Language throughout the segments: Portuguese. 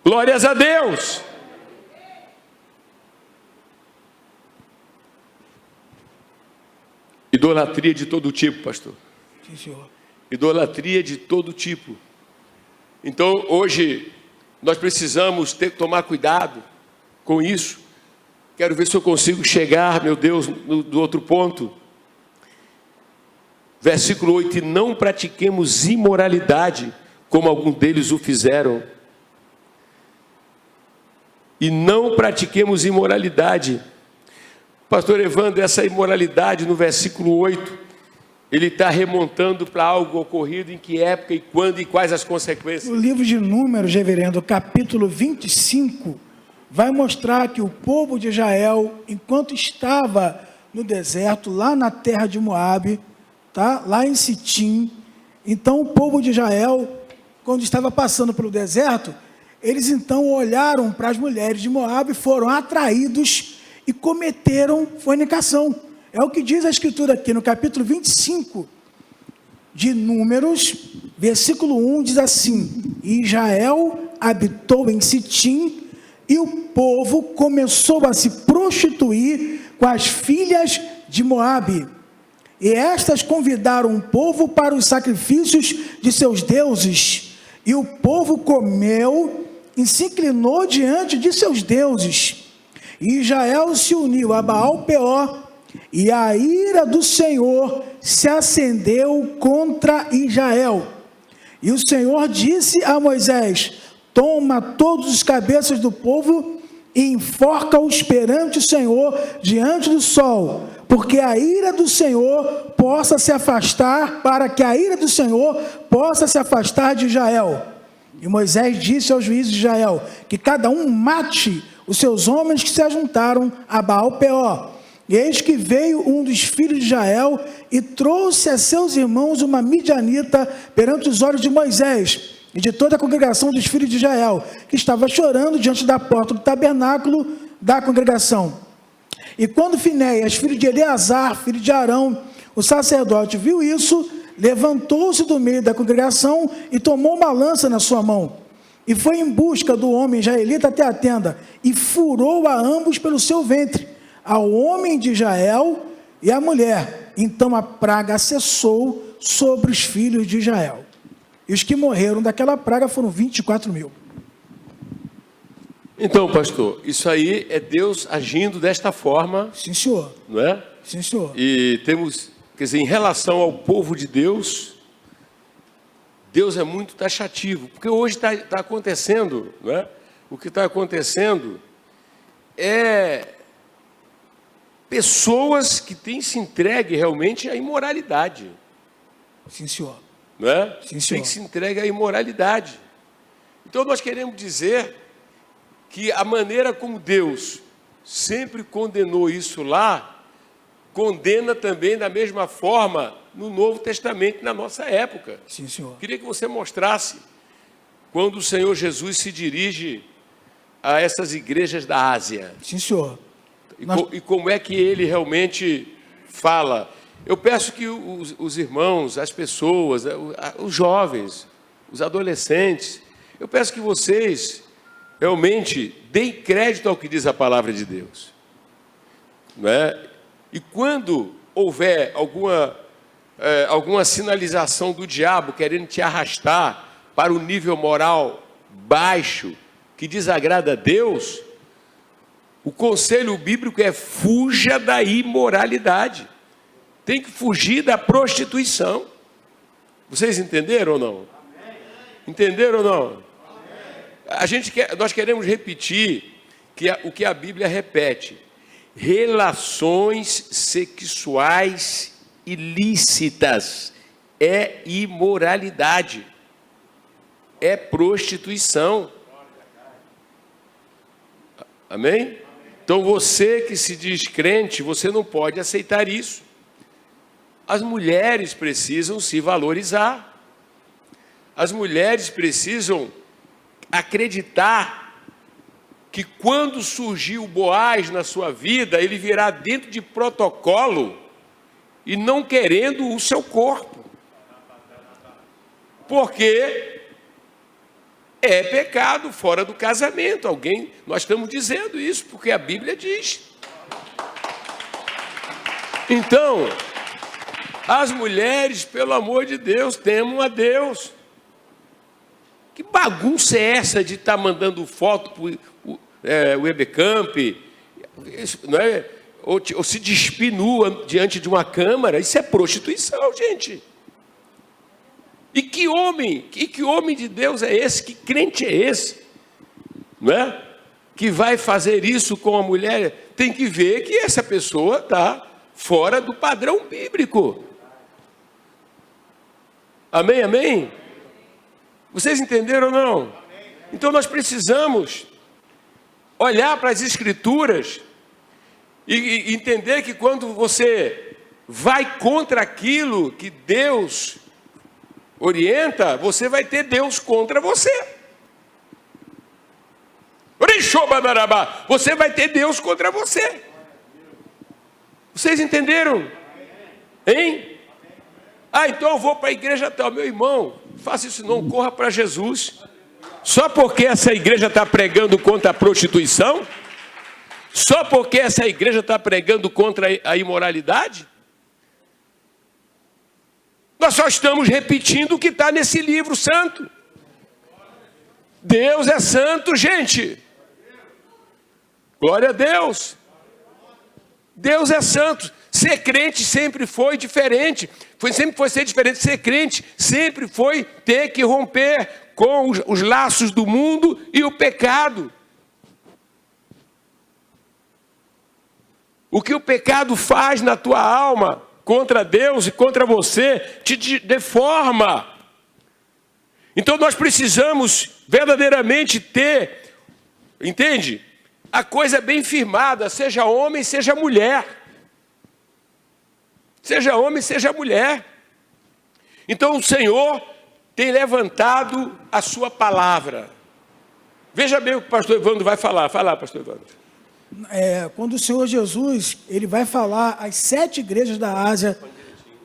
Glórias a Deus! Idolatria de todo tipo, pastor. Sim, senhor. Idolatria de todo tipo. Então, hoje, nós precisamos tomar cuidado com isso. Quero ver se eu consigo chegar, meu Deus, do outro ponto. Versículo 8: e não pratiquemos imoralidade, como alguns deles o fizeram. E não pratiquemos imoralidade. Pastor Evandro, essa imoralidade no versículo 8, ele está remontando para algo ocorrido em que época e quando e quais as consequências? No livro de Números, reverendo, capítulo 25, vai mostrar que o povo de Israel, enquanto estava no deserto, lá na terra de Moabe, tá? Lá em Sitim, então o povo de Israel, quando estava passando pelo deserto, eles então olharam para as mulheres de Moabe, foram atraídos e cometeram fornicação. É o que diz a Escritura aqui no capítulo 25 de Números, versículo 1, diz assim: Israel habitou em Sitim, e o povo começou a se prostituir com as filhas de Moabe. E estas convidaram o povo para os sacrifícios de seus deuses. E o povo comeu e se inclinou diante de seus deuses. E Israel se uniu a Baal-Peor, e a ira do Senhor se acendeu contra Israel. E o Senhor disse a Moisés: toma todos os cabeças do povo e enforca-os perante o Senhor diante do sol, porque a ira do Senhor possa se afastar, para que a ira do Senhor possa se afastar de Israel. E Moisés disse aos juízes de Israel que cada um mate os seus homens que se ajuntaram a Baal-Peor. E eis que veio um dos filhos de Israel e trouxe a seus irmãos uma midianita perante os olhos de Moisés e de toda a congregação dos filhos de Israel, que estava chorando diante da porta do tabernáculo da congregação. E quando Finéias, filho de Eleazar, filho de Arão, o sacerdote, viu isso, levantou-se do meio da congregação e tomou uma lança na sua mão. E foi em busca do homem israelita até a tenda, e furou a ambos pelo seu ventre, ao homem de Israel e à mulher. Então a praga cessou sobre os filhos de Israel. E os que morreram daquela praga foram 24.000. Então, pastor, isso aí é Deus agindo desta forma. Sim, senhor. Não é? Sim, senhor. E temos, quer dizer, em relação ao povo de Deus, Deus é muito taxativo, porque hoje está acontecendo, não é? O que está acontecendo é pessoas que têm se entregue realmente à imoralidade. Sim, senhor. Não é? Sim, senhor. Tem que se entregue à imoralidade. Então nós queremos dizer que a maneira como Deus sempre condenou isso lá, condena também da mesma forma no Novo Testamento, na nossa época. Sim, senhor. Queria que você mostrasse quando o Senhor Jesus se dirige a essas igrejas da Ásia. Sim, senhor. E como é que ele realmente fala. Eu peço que os irmãos, as pessoas, os jovens, os adolescentes, eu peço que vocês realmente deem crédito ao que diz a palavra de Deus. Não é? E quando houver alguma sinalização do diabo querendo te arrastar para um nível moral baixo, que desagrada a Deus, o conselho bíblico é: fuja da imoralidade. Tem que fugir da prostituição. Vocês entenderam ou não? Entenderam ou não? Nós queremos repetir o que a Bíblia repete: relações sexuais ilícitas é imoralidade, é prostituição. Amém? Então você que se diz crente, você não pode aceitar isso. As mulheres precisam se valorizar. As mulheres precisam acreditar que quando surgir o Boaz na sua vida, ele virá dentro de protocolo e não querendo o seu corpo. Porque é pecado fora do casamento. Nós estamos dizendo isso porque a Bíblia diz. Então, as mulheres, pelo amor de Deus, temam a Deus. Que bagunça é essa de estar mandando foto para o webcam, não é? Ou se despir nua diante de uma câmara? Isso é prostituição, gente. E que homem de Deus é esse? Que crente é esse? Não é? Que vai fazer isso com a mulher? Tem que ver que essa pessoa está fora do padrão bíblico. Amém, amém? Vocês entenderam ou não? Então nós precisamos olhar para as Escrituras e entender que quando você vai contra aquilo que Deus orienta, você vai ter Deus contra você. Você vai ter Deus contra você. Vocês entenderam? Hein? Então eu vou para a igreja tal. Meu irmão, faça isso não, corra para Jesus. Só porque essa igreja está pregando contra a prostituição? Só porque essa igreja está pregando contra a imoralidade? Nós só estamos repetindo o que está nesse livro santo. Deus é santo, gente. Glória a Deus. Deus é santo. Ser crente sempre foi diferente. Sempre foi ser diferente. Ser crente sempre foi ter que romper com os laços do mundo e o pecado. O que o pecado faz na tua alma contra Deus e contra você te deforma. Então nós precisamos verdadeiramente ter, entende? A coisa bem firmada, seja homem, seja mulher. Seja homem, seja mulher. Então o Senhor tem levantado a sua palavra. Veja bem o que o pastor Evandro vai falar. Fala, pastor Evandro. Quando o Senhor Jesus, ele vai falar às 7 igrejas da Ásia,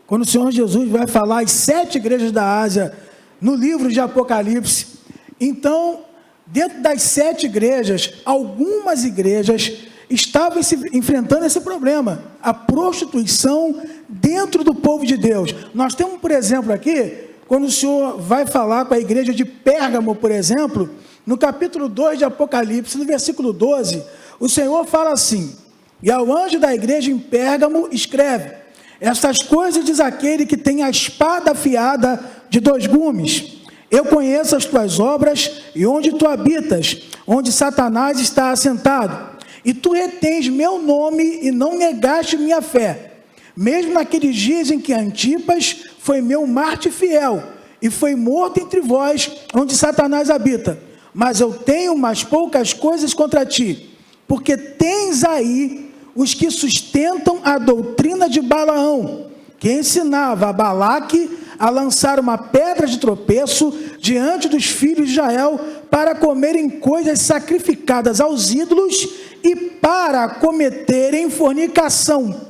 quando o Senhor Jesus vai falar às 7 igrejas da Ásia, no livro de Apocalipse, então, dentro das 7 igrejas, algumas igrejas estavam enfrentando esse problema, a prostituição dentro do povo de Deus. Nós temos, por exemplo, aqui, quando o Senhor vai falar com a igreja de Pérgamo, por exemplo, no capítulo 2 de Apocalipse, no versículo 12, o Senhor fala assim: e ao anjo da igreja em Pérgamo escreve: estas coisas diz aquele que tem a espada afiada de 2 gumes. Eu conheço as tuas obras e onde tu habitas, onde Satanás está assentado. E tu retens meu nome e não negaste minha fé, mesmo naqueles dias em que Antipas foi meu mártir fiel e foi morto entre vós, onde Satanás habita. Mas eu tenho umas poucas coisas contra ti, porque tens aí os que sustentam a doutrina de Balaão, que ensinava a Balaque a lançar uma pedra de tropeço diante dos filhos de Israel para comerem coisas sacrificadas aos ídolos e para cometerem fornicação.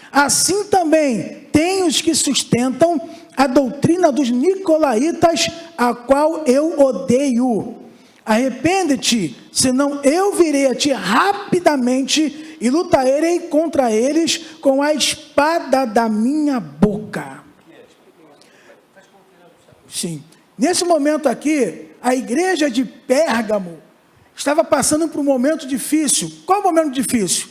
Assim também tem os que sustentam a doutrina dos nicolaítas, a qual eu odeio. Arrepende-te, senão eu virei a ti rapidamente e lutarei contra eles com a espada da minha boca. Sim. Nesse momento aqui, a igreja de Pérgamo estava passando por um momento difícil. Qual o momento difícil?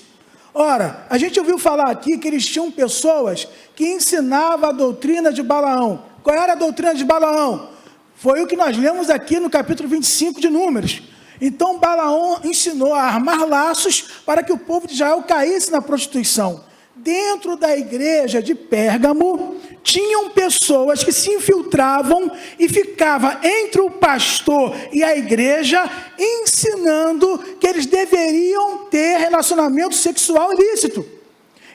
Ora, a gente ouviu falar aqui que eles tinham pessoas que ensinavam a doutrina de Balaão. Qual era a doutrina de Balaão? Foi o que nós lemos aqui no capítulo 25 de Números. Então Balaão ensinou a armar laços para que o povo de Israel caísse na prostituição. Dentro da igreja de Pérgamo, tinham pessoas que se infiltravam e ficavam entre o pastor e a igreja, ensinando que eles deveriam ter relacionamento sexual ilícito.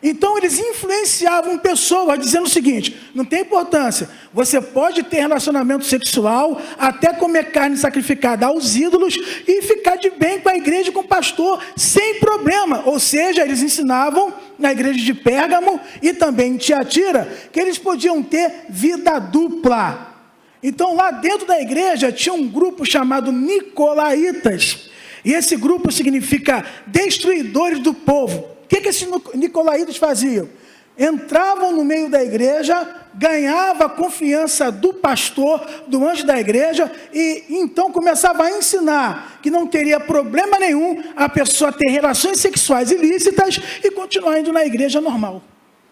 Então eles influenciavam pessoas dizendo o seguinte: não tem importância, você pode ter relacionamento sexual, até comer carne sacrificada aos ídolos e ficar de bem com a igreja e com o pastor, sem problema. Ou seja, eles ensinavam na igreja de Pérgamo e também em Tiatira que eles podiam ter vida dupla. Então, lá dentro da igreja, tinha um grupo chamado Nicolaítas. E esse grupo significa destruidores do povo. O que esses Nicolaítas faziam? Entravam no meio da igreja, ganhava a confiança do pastor, do anjo da igreja, e então começava a ensinar que não teria problema nenhum a pessoa ter relações sexuais ilícitas e continuar indo na igreja normal.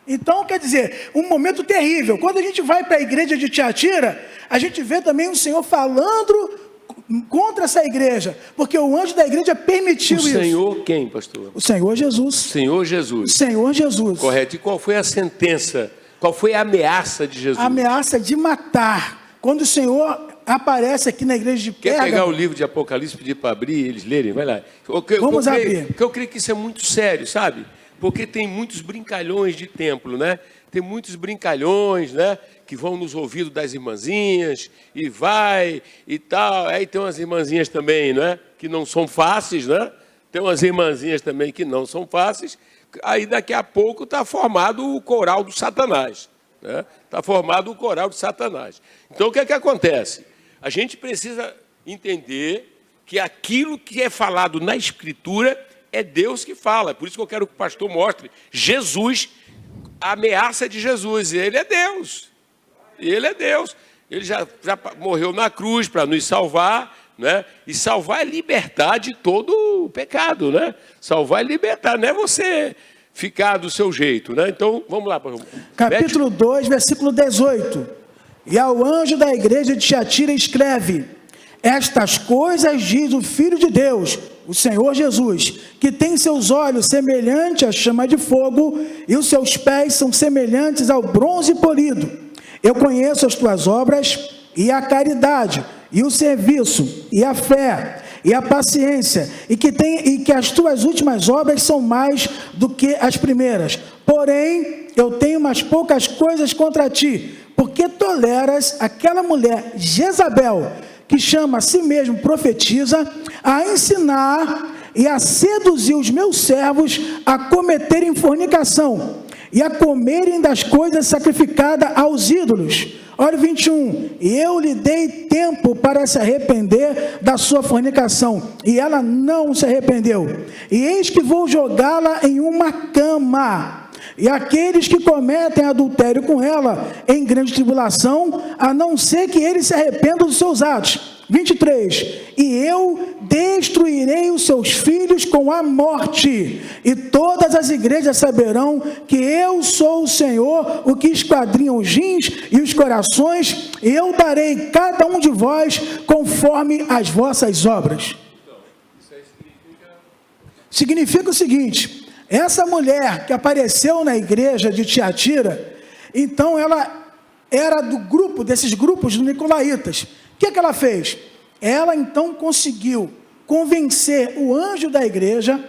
Então, quer dizer, um momento terrível. Quando a gente vai para a igreja de Tiatira, a gente vê também o Senhor falando contra essa igreja, porque o anjo da igreja permitiu isso. O Senhor quem, pastor? O Senhor Jesus. Senhor Jesus. O Senhor Jesus. Correto. E qual foi a sentença? Qual foi a ameaça de Jesus? A ameaça de matar. Quando o Senhor aparece aqui na igreja de Pérgamo... Quer pegar o livro de Apocalipse, pedir para abrir e eles lerem? Vai lá. Vamos abrir. Porque eu creio que isso é muito sério, sabe? Porque tem muitos brincalhões de templo, né? Tem muitos brincalhões, né? Que vão nos ouvidos das irmãzinhas e vai e tal. Aí tem umas irmãzinhas também, né? Que não são fáceis, né? Tem umas irmãzinhas também que não são fáceis. Aí daqui a pouco está formado o coral do Satanás, né? Está formado o coral de Satanás. Então o que é que acontece? A gente precisa entender que aquilo que é falado na Escritura é Deus que fala. Por isso que eu quero que o pastor mostre Jesus, a ameaça de Jesus. Ele é Deus. Ele é Deus. Ele já morreu na cruz para nos salvar, né? E salvar é libertar de todo o pecado, né? Salvar é libertar, não é você ficar do seu jeito, né? Então, vamos lá. Capítulo 2, versículo 18. E ao anjo da igreja de Tiatira escreve: estas coisas diz o Filho de Deus, o Senhor Jesus, que tem seus olhos semelhantes à chama de fogo e os seus pés são semelhantes ao bronze polido. Eu conheço as tuas obras e a caridade, e o serviço, e a fé, e a paciência, e que as tuas últimas obras são mais do que as primeiras. Porém, eu tenho umas poucas coisas contra ti, porque toleras aquela mulher Jezabel, que chama a si mesmo profetiza, a ensinar e a seduzir os meus servos a cometerem fornicação e a comerem das coisas sacrificadas aos ídolos. Olha o 21. E eu lhe dei tempo para se arrepender da sua fornicação, e ela não se arrependeu. E eis que vou jogá-la em uma cama, e aqueles que cometem adultério com ela em grande tribulação, a não ser que eles se arrependam dos seus atos. 23. E eu destruirei os seus filhos com a morte, e todas as igrejas saberão que eu sou o Senhor, o que esquadrinha os rins e os corações, e eu darei cada um de vós conforme as vossas obras. Significa o seguinte: essa mulher que apareceu na igreja de Tiatira, então ela era do grupo, desses grupos dos Nicolaítas. O que ela fez? Ela então conseguiu convencer o anjo da igreja,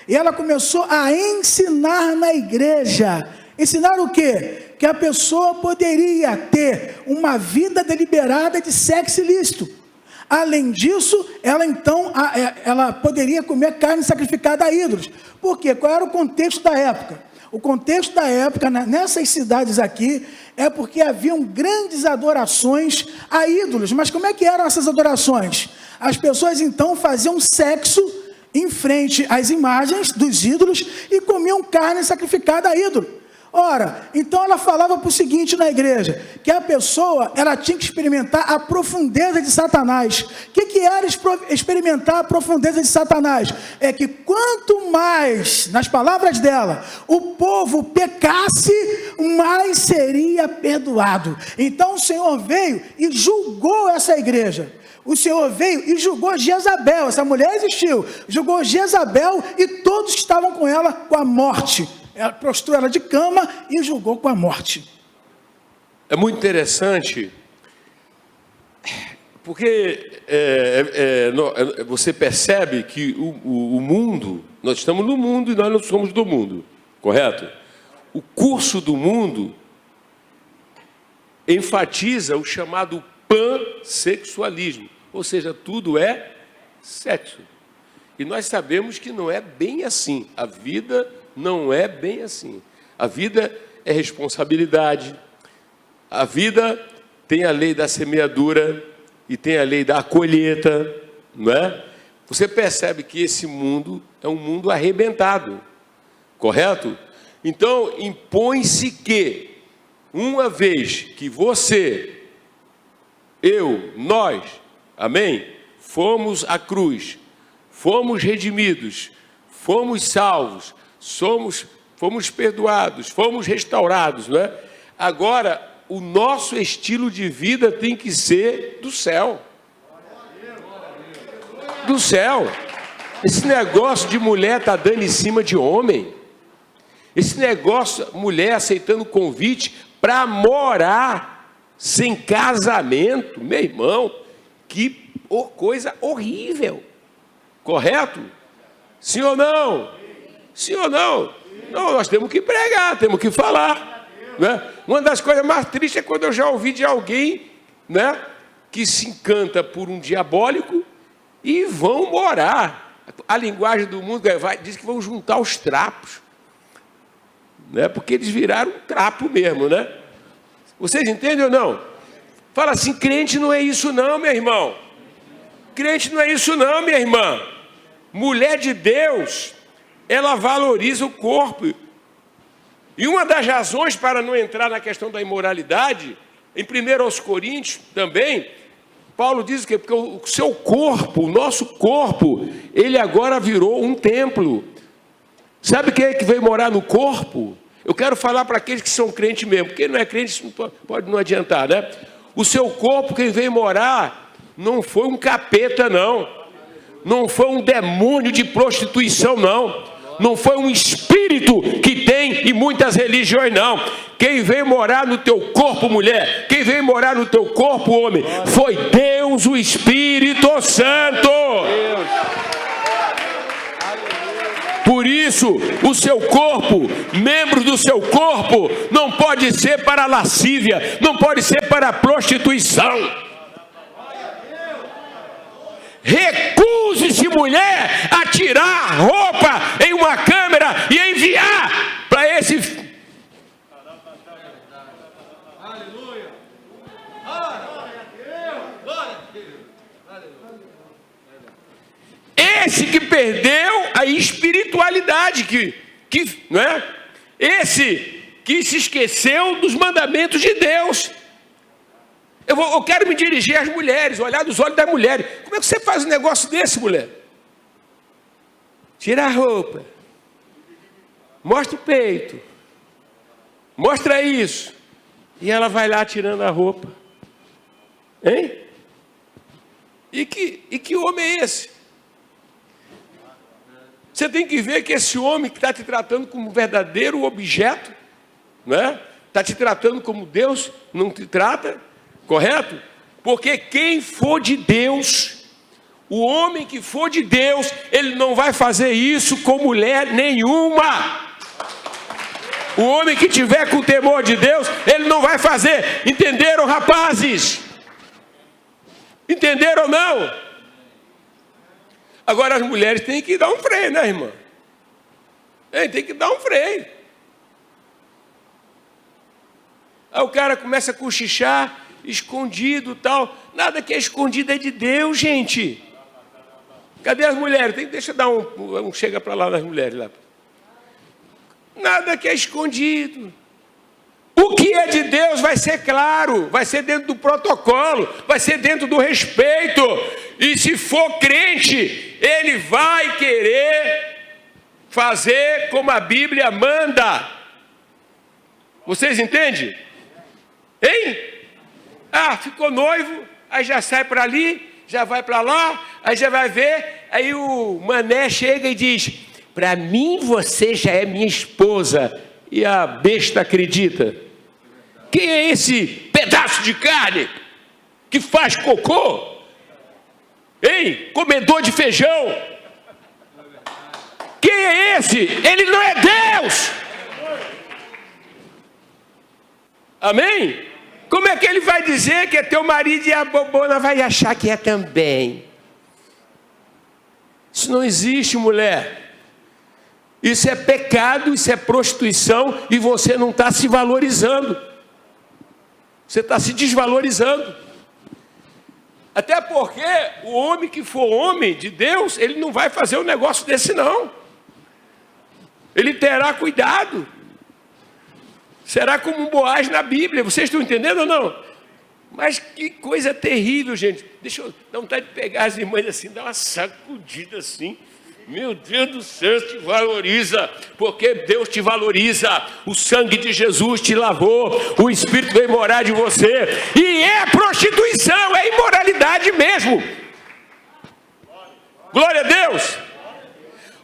e ela começou a ensinar na igreja. Ensinar o quê? Que a pessoa poderia ter uma vida deliberada de sexo ilícito. Além disso, ela poderia comer carne sacrificada a ídolos. Por quê? Qual era o contexto da época? O contexto da época, nessas cidades aqui, é porque haviam grandes adorações a ídolos. Mas como é que eram essas adorações? As pessoas então faziam sexo em frente às imagens dos ídolos e comiam carne sacrificada a ídolo. Ora, então ela falava para o seguinte na igreja, que a pessoa, ela tinha que experimentar a profundeza de Satanás. O que era experimentar a profundeza de Satanás? É que quanto mais, nas palavras dela, o povo pecasse, mais seria perdoado. Então o Senhor veio e julgou essa igreja. O Senhor veio e julgou Jezabel, essa mulher existiu, julgou Jezabel e todos que estavam com ela com a morte. Ela prostrou ela de cama e julgou com a morte. É muito interessante, porque você percebe que o mundo, nós estamos no mundo e nós não somos do mundo, correto? O curso do mundo enfatiza o chamado pansexualismo, ou seja, tudo é sexo. E nós sabemos que não é bem assim, a vida não é bem assim. A vida é responsabilidade, a vida tem a lei da semeadura e tem a lei da colheita, não é? Você percebe que esse mundo é um mundo arrebentado, correto? Então, impõe-se que, uma vez que você, eu, nós, amém? Fomos à cruz, fomos redimidos, fomos salvos, fomos perdoados, fomos restaurados, não é? Agora, o nosso estilo de vida tem que ser do céu. Do céu. Esse negócio de mulher tá dando em cima de homem. Esse negócio, mulher aceitando convite para morar sem casamento, meu irmão, que coisa horrível. Correto? Sim ou não? Sim ou não? Não, nós temos que pregar, temos que falar, né? Uma das coisas mais tristes é quando eu já ouvi de alguém, né, que se encanta por um diabólico e vão morar. A linguagem do mundo diz que vão juntar os trapos, né? Porque eles viraram um trapo mesmo, né? Vocês entendem ou não? Fala assim, crente não é isso não, meu irmão. Crente não é isso não, minha irmã. Mulher de Deus, ela valoriza o corpo. E uma das razões para não entrar na questão da imoralidade, em 1 aos Coríntios também, Paulo diz que porque o seu corpo, o nosso corpo, ele agora virou um templo. Sabe quem é que veio morar no corpo? Eu quero falar para aqueles que são crentes mesmo, porque não é crente, isso pode não adiantar, né? O seu corpo, quem veio morar, não foi um capeta, não. Não foi um demônio de prostituição, não. Não foi um espírito que tem em muitas religiões, não. Quem veio morar no teu corpo, mulher, quem veio morar no teu corpo, homem, foi Deus, o Espírito Santo. Por isso, o seu corpo, membro do seu corpo, não pode ser para a lascívia, não pode ser para a prostituição. Recuse-se, mulher, a tirar a roupa em uma câmera e enviar para esse... Aleluia! Esse que perdeu a espiritualidade, não é? Esse que se esqueceu dos mandamentos de Deus. Eu quero me dirigir às mulheres, olhar nos olhos das mulheres. Como é que você faz um negócio desse, mulher? Tira a roupa. Mostra o peito. Mostra isso. E ela vai lá tirando a roupa. Hein? E que homem é esse? Você tem que ver que esse homem que está te tratando como verdadeiro objeto, né? Está te tratando como Deus não te trata. Correto? Porque quem for de Deus, o homem que for de Deus, ele não vai fazer isso com mulher nenhuma. O homem que tiver com temor de Deus, ele não vai fazer. Entenderam, rapazes? Entenderam ou não? Agora as mulheres têm que dar um freio, né, irmã? Tem que dar um freio. Aí o cara começa a cochichar, escondido, tal. Nada que é escondido é de Deus, gente. Cadê as mulheres? Deixa eu dar um chega para lá nas mulheres lá. Nada que é escondido. O que é de Deus vai ser claro, vai ser dentro do protocolo, vai ser dentro do respeito. E se for crente, ele vai querer fazer como a Bíblia manda. Vocês entendem? Hein? Ah, ficou noivo, aí já sai para ali, já vai para lá, aí já vai ver, aí o mané chega e diz, para mim você já é minha esposa, e a besta acredita. Quem é esse pedaço de carne que faz cocô? Hein? Comedor de feijão? Quem é esse? Ele não é Deus! Amém? Como é que ele vai dizer que é teu marido e a bobona vai achar que é também? Isso não existe, mulher. Isso é pecado, isso é prostituição e você não está se valorizando. Você está se desvalorizando. Até porque o homem que for homem de Deus, ele não vai fazer um negócio desse não. Ele terá cuidado. Será como um Boaz na Bíblia. Vocês estão entendendo ou não? Mas que coisa terrível, gente. Deixa eu dar vontade de pegar as irmãs assim, dar uma sacudida assim. Meu Deus do céu, te valoriza, porque Deus te valoriza. O sangue de Jesus te lavou, o Espírito veio morar de você. E é prostituição, é imoralidade mesmo. Glória a Deus.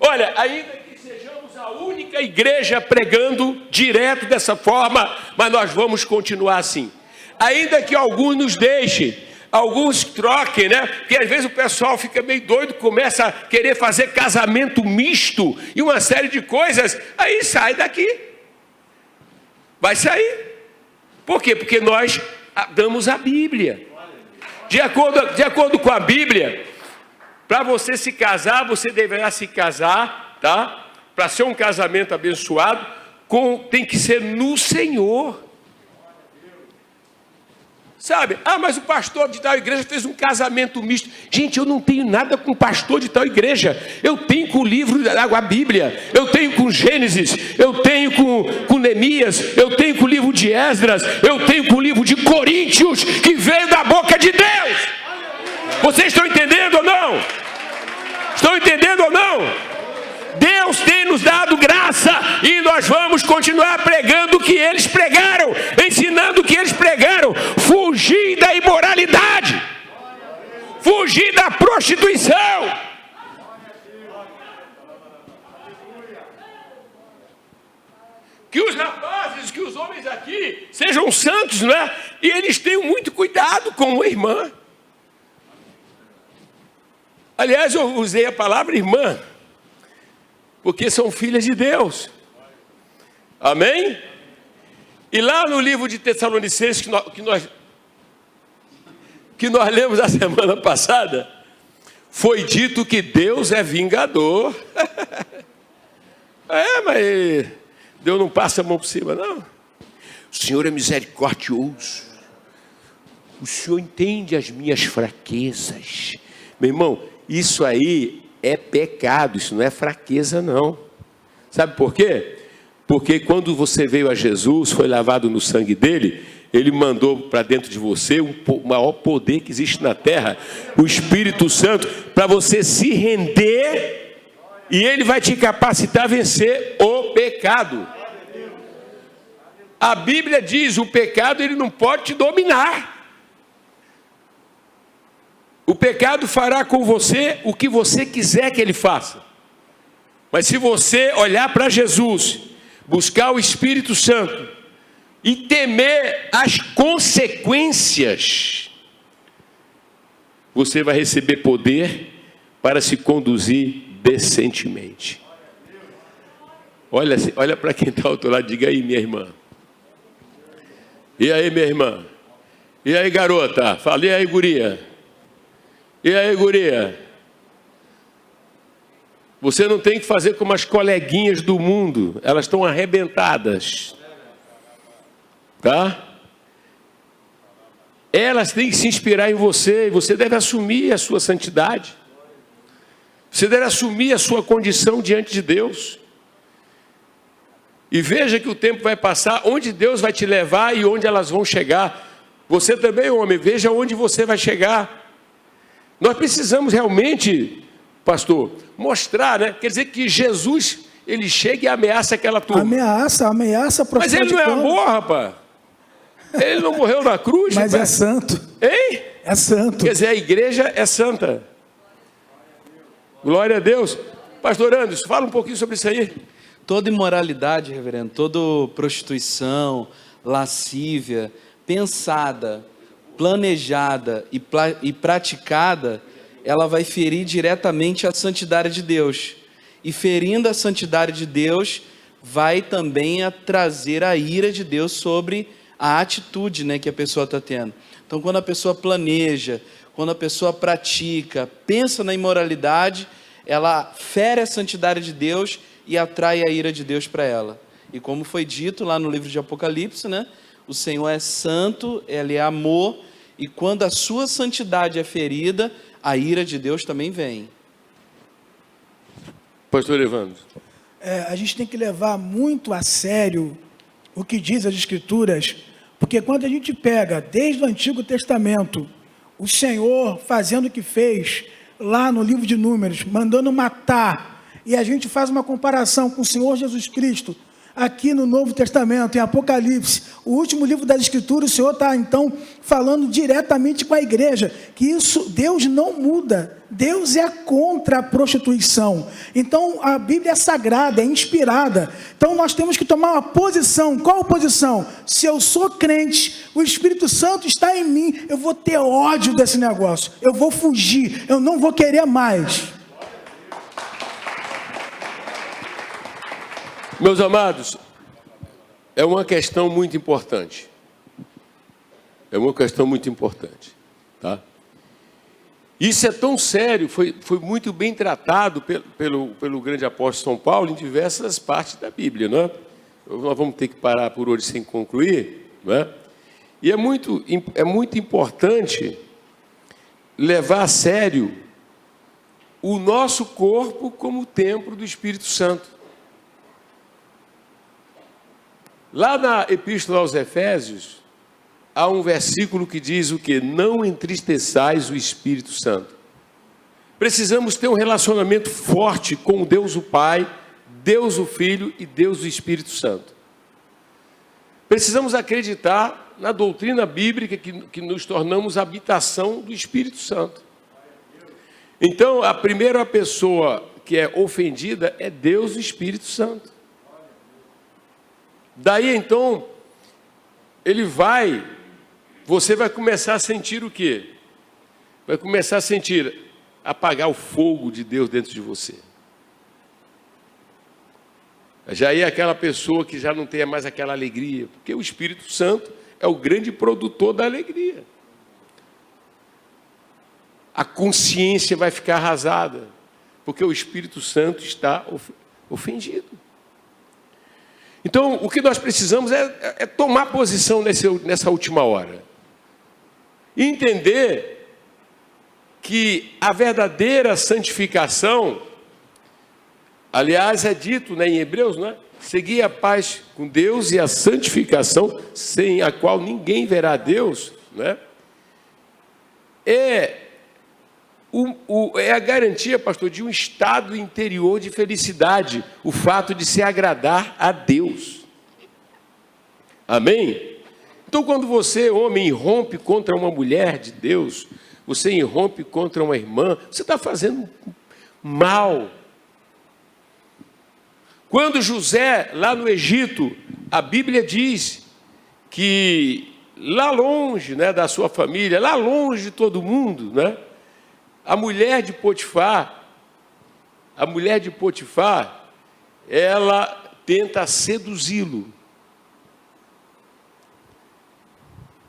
Olha, ainda que sejamos a única igreja pregando direto dessa forma, mas nós vamos continuar assim. Ainda que alguns nos deixem, alguns troquem, né? Porque às vezes o pessoal fica meio doido, começa a querer fazer casamento misto e uma série de coisas, aí sai daqui. Vai sair. Por quê? Porque nós damos a Bíblia. De acordo com a Bíblia, para você se casar, você deverá se casar, tá? Para ser um casamento abençoado, tem que ser no Senhor. Sabe? Ah, mas o pastor de tal igreja fez um casamento misto. Gente, eu não tenho nada com o pastor de tal igreja. Eu tenho com o livro da Bíblia. Eu tenho com Gênesis. Eu tenho com Neemias. Eu tenho com o livro de Esdras. Eu tenho com o livro de Coríntios, que veio da boca de Deus. Vocês estão entendendo ou não? Estão entendendo ou não? Deus tem nos dado graça e nós vamos continuar pregando o que eles pregaram, ensinando o que eles pregaram. Fugir da imoralidade, fugir da prostituição. Que os rapazes, que os homens aqui sejam santos, não é? E eles tenham muito cuidado com a irmã. Aliás, eu usei a palavra irmã, porque são filhas de Deus. Amém? E lá no livro de Tessalonicenses, que nós lemos a semana passada, foi dito que Deus é vingador. Mas Deus não passa a mão por cima, não. O Senhor é misericordioso. O Senhor entende as minhas fraquezas. Meu irmão, isso aí é pecado, isso não é fraqueza não. Sabe por quê? Porque quando você veio a Jesus, foi lavado no sangue dele, ele mandou para dentro de você o maior poder que existe na terra, o Espírito Santo, para você se render, e ele vai te capacitar a vencer o pecado. A Bíblia diz, o pecado ele não pode te dominar. O pecado fará com você o que você quiser que ele faça. Mas se você olhar para Jesus, buscar o Espírito Santo e temer as consequências, você vai receber poder para se conduzir decentemente. Olha para quem está ao outro lado, diga aí, minha irmã. E aí, minha irmã? E aí, garota? Fala, e aí, guria? E aí, guria? Você não tem que fazer como as coleguinhas do mundo. Elas estão arrebentadas. Tá? Elas têm que se inspirar em você. E você deve assumir a sua santidade. Você deve assumir a sua condição diante de Deus. E veja que o tempo vai passar. Onde Deus vai te levar e onde elas vão chegar. Você também, homem. Veja onde você vai chegar. Nós precisamos realmente, pastor, mostrar, né? Quer dizer que Jesus, ele chega e ameaça aquela turma. Ameaça a prostituição. Mas ele não é amor, rapaz. Ele não morreu na cruz. Mas rapaz. É santo. Hein? É santo. Quer dizer, a igreja é santa. Glória a Deus. Pastor Anderson, fala um pouquinho sobre isso aí. Toda imoralidade, reverendo, toda prostituição, lascívia, pensada, planejada e praticada, ela vai ferir diretamente a santidade de Deus. E ferindo a santidade de Deus, vai também trazer a ira de Deus sobre a atitude, né, que a pessoa está tendo. Então, quando a pessoa planeja, quando a pessoa pratica, pensa na imoralidade, ela fere a santidade de Deus e atrai a ira de Deus para ela. E como foi dito lá no livro de Apocalipse, né, o Senhor é santo, Ele é amor, e quando a sua santidade é ferida, a ira de Deus também vem. Pastor Evandro. A gente tem que levar muito a sério o que diz as Escrituras, porque quando a gente pega desde o Antigo Testamento, o Senhor fazendo o que fez lá no livro de Números, mandando matar, e a gente faz uma comparação com o Senhor Jesus Cristo, aqui no Novo Testamento, em Apocalipse, o último livro das Escrituras, o Senhor está então falando diretamente com a igreja, que isso, Deus não muda, Deus é contra a prostituição. Então a Bíblia é sagrada, é inspirada, então nós temos que tomar uma posição. Qual posição? Se eu sou crente, o Espírito Santo está em mim, eu vou ter ódio desse negócio, eu vou fugir, eu não vou querer mais. Meus amados, é uma questão muito importante. É uma questão muito importante, tá? Isso é tão sério, foi muito bem tratado pelo grande apóstolo São Paulo em diversas partes da Bíblia, não é? Nós vamos ter que parar por hoje sem concluir, não é? E é muito importante levar a sério o nosso corpo como templo do Espírito Santo. Lá na Epístola aos Efésios, há um versículo que diz o quê? Não entristeçais o Espírito Santo. Precisamos ter um relacionamento forte com Deus o Pai, Deus o Filho e Deus o Espírito Santo. Precisamos acreditar na doutrina bíblica que nos tornamos habitação do Espírito Santo. Então, a primeira pessoa que é ofendida é Deus, o Espírito Santo. Daí então, você vai começar a sentir o quê? Vai começar a sentir, apagar o fogo de Deus dentro de você. Já é aquela pessoa que já não tem mais aquela alegria, porque o Espírito Santo é o grande produtor da alegria. A consciência vai ficar arrasada, porque o Espírito Santo está ofendido. Então, o que nós precisamos é tomar posição nessa última hora. E entender que a verdadeira santificação, aliás, é dito, né, em Hebreus, não é? Seguir a paz com Deus e a santificação, sem a qual ninguém verá Deus, né? É a garantia, pastor, de um estado interior de felicidade, o fato de se agradar a Deus. Amém? Então, quando você, homem, irrompe contra uma mulher de Deus, você irrompe contra uma irmã, você está fazendo mal. Quando José, lá no Egito, a Bíblia diz que lá longe, né, da sua família, lá longe de todo mundo, né, a mulher de Potifar, ela tenta seduzi-lo.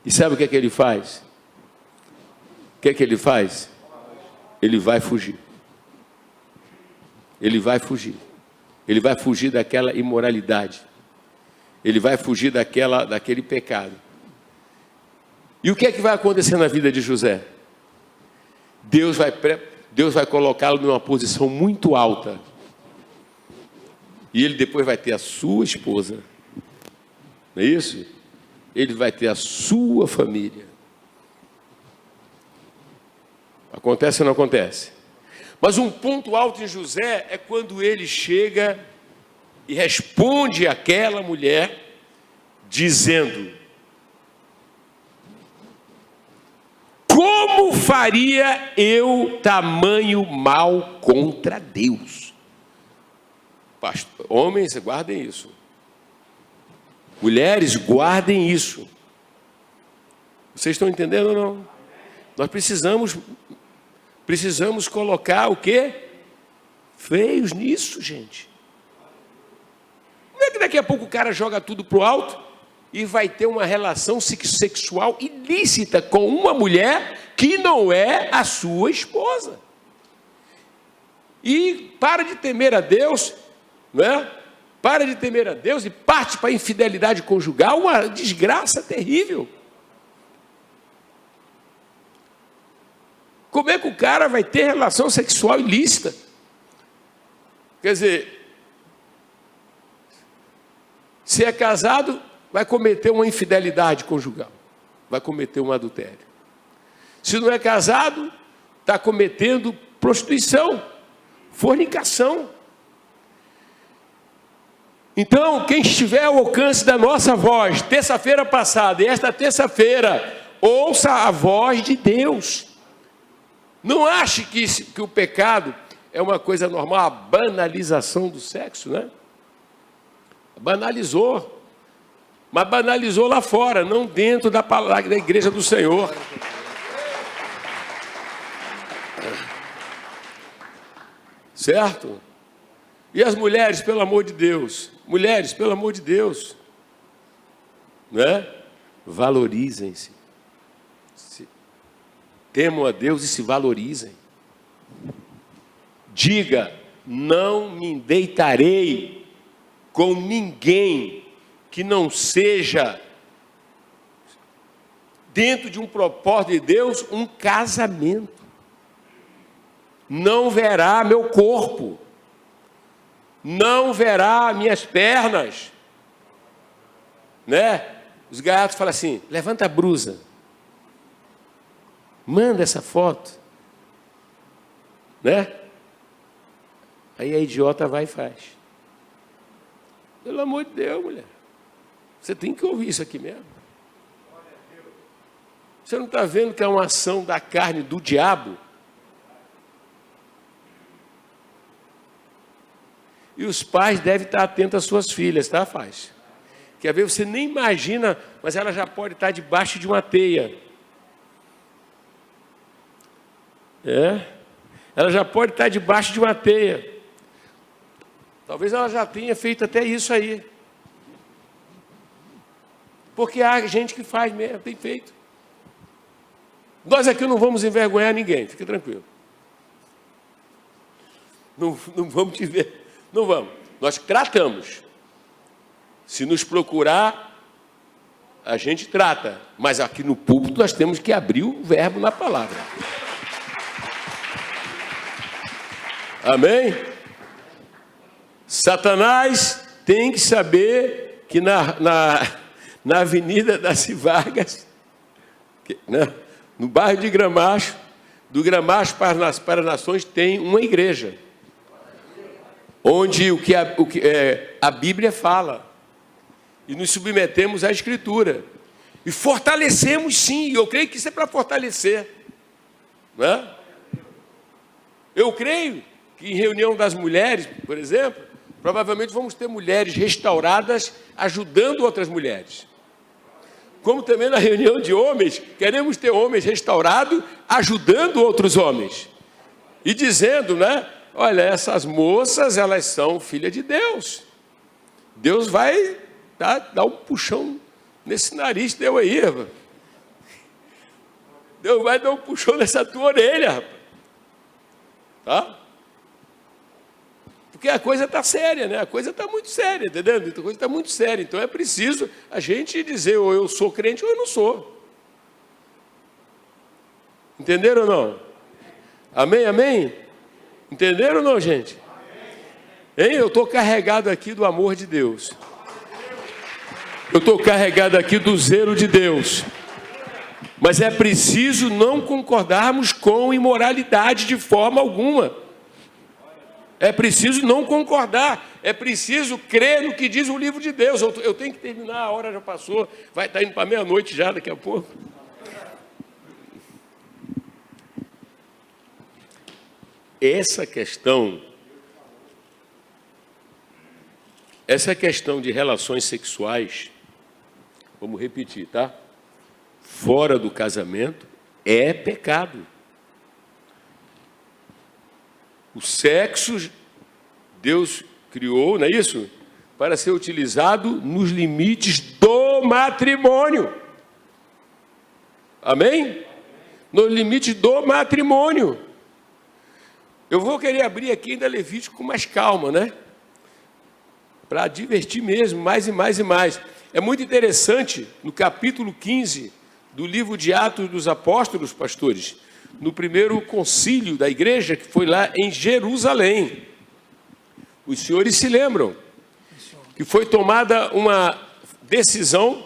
E sabe o que é que ele faz? O que é que ele faz? Ele vai fugir. Ele vai fugir. Ele vai fugir daquela imoralidade. Ele vai fugir daquele pecado. E o que é que vai acontecer na vida de José? Deus vai colocá-lo numa posição muito alta. E ele depois vai ter a sua esposa. Não é isso? Ele vai ter a sua família. Acontece ou não acontece? Mas um ponto alto em José é quando ele chega e responde àquela mulher dizendo: como faria eu tamanho mal contra Deus? Pastor, homens, guardem isso. Mulheres, guardem isso. Vocês estão entendendo ou não? Nós precisamos colocar o quê? Freios nisso, gente. Não é que daqui a pouco o cara joga tudo pro alto e vai ter uma relação sexual ilícita com uma mulher que não é a sua esposa. E para de temer a Deus, né? para de temer a Deus e parte para a infidelidade conjugal, uma desgraça terrível. Como é que o cara vai ter relação sexual ilícita? Quer dizer, se é casado, vai cometer uma infidelidade conjugal, vai cometer um adultério. Se não é casado, está cometendo prostituição, fornicação. Então, quem estiver ao alcance da nossa voz, terça-feira passada e esta terça-feira, ouça a voz de Deus. Não ache que o pecado é uma coisa normal, a banalização do sexo, né? Banalizou. Mas banalizou lá fora, não dentro da palavra da igreja do Senhor. Certo? E as mulheres, pelo amor de Deus, mulheres, pelo amor de Deus, né? Valorizem-se. Temam a Deus e se valorizem. Diga, não me deitarei com ninguém que não seja, dentro de um propósito de Deus, um casamento. Não verá meu corpo, não verá minhas pernas, né? Os gaiatos falam assim, levanta a brusa, manda essa foto, né? Aí a idiota vai e faz. Pelo amor de Deus, mulher, você tem que ouvir isso aqui mesmo. Você não está vendo que é uma ação da carne do diabo? E os pais devem estar atentos às suas filhas, tá? Faz. Quer ver, você nem imagina, mas ela já pode estar debaixo de uma teia. Ela já pode estar debaixo de uma teia. Talvez ela já tenha feito até isso aí. Porque há gente que faz mesmo, tem feito. Nós aqui não vamos envergonhar ninguém, fica tranquilo. Não vamos te ver. Não vamos. Nós tratamos. Se nos procurar, a gente trata. Mas aqui no púlpito nós temos que abrir o verbo na palavra. Amém? Satanás tem que saber que na Avenida das Vargas, né, no bairro de Gramacho, do Gramacho para as Nações, tem uma igreja. Onde a Bíblia fala, e nos submetemos à Escritura, e fortalecemos sim, eu creio que isso é para fortalecer, né? Eu creio que em reunião das mulheres, por exemplo, provavelmente vamos ter mulheres restauradas ajudando outras mulheres, como também na reunião de homens, queremos ter homens restaurados ajudando outros homens, e dizendo, né? Olha, essas moças, elas são filhas de Deus. Deus vai dar um puxão nesse nariz teu aí, rapaz. Deus vai dar um puxão nessa tua orelha, rapaz. Tá? Porque a coisa está séria, né? A coisa está muito séria, entendeu? A coisa está muito séria. Então é preciso a gente dizer, ou eu sou crente ou eu não sou. Entenderam ou não? Amém, amém? Entenderam ou não, gente? Hein? Eu estou carregado aqui do amor de Deus. Eu estou carregado aqui do zelo de Deus. Mas é preciso não concordarmos com imoralidade de forma alguma. É preciso não concordar. É preciso crer no que diz o livro de Deus. Eu tenho que terminar, a hora já passou. Vai estar indo para meia-noite já daqui a pouco. Essa questão de relações sexuais, vamos repetir, tá? Fora do casamento é pecado. O sexo, Deus criou, não é isso? Para ser utilizado nos limites do matrimônio. Amém? Nos limites do matrimônio. Eu vou querer abrir aqui ainda Levítico com mais calma, né? para divertir mesmo, mais e mais e mais. É muito interessante, no capítulo 15 do livro de Atos dos Apóstolos, pastores, no primeiro concílio da igreja, que foi lá em Jerusalém. Os senhores se lembram que foi tomada uma decisão